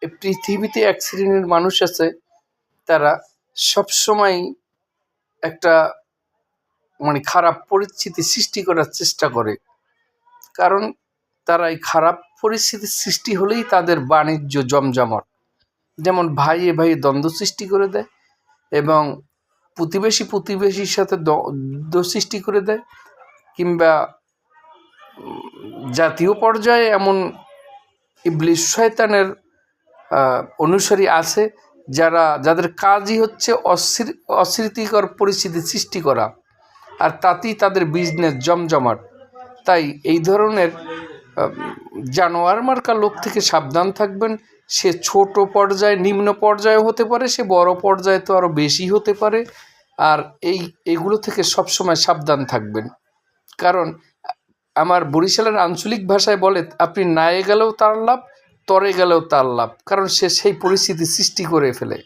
এই পৃথিবীতে এক শ্রেণীর মানুষ আছে, তারা সবসময় একটা খারাপ পরিস্থিতি সৃষ্টি করার চেষ্টা করে। কারণ তারা এই খারাপ পরিস্থিতির সৃষ্টি হলেই তাদের বাণিজ্য জমজমাট। যেমন ভাইয়ে ভাইয়ে দ্বন্দ্ব সৃষ্টি করে দেয়, এবং প্রতিবেশীর সাথে দ্বন্দ্ব সৃষ্টি করে দেয়, কিংবা জাতীয় পর্যায়ে এমন ইবলিস শয়তানের অনুসারী আছে যাদের কাজই হচ্ছে অশীতিকর পরিস্থিতি সৃষ্টি করা, আর তাতেই তাদের বিজনেস জমজমাট। তাই এই ধরনের জানোয়ার মার্কা লোক থেকে সাবধান থাকবেন। সে ছোট পর্যায়ে, নিম্ন পর্যায়ে হতে পারে, সে বড় পর্যায়ে তো আরও বেশি হতে পারে। আর এইগুলো থেকে সবসময় সাবধান থাকবেন। কারণ আমার বরিশালের আঞ্চলিক ভাষায় বলে, আপনি নায়ে গেলেও তার লাভ, তরে গেলেও তার লাভ। কারণ সে সেই পরিস্থিতি সৃষ্টি করে ফেলে।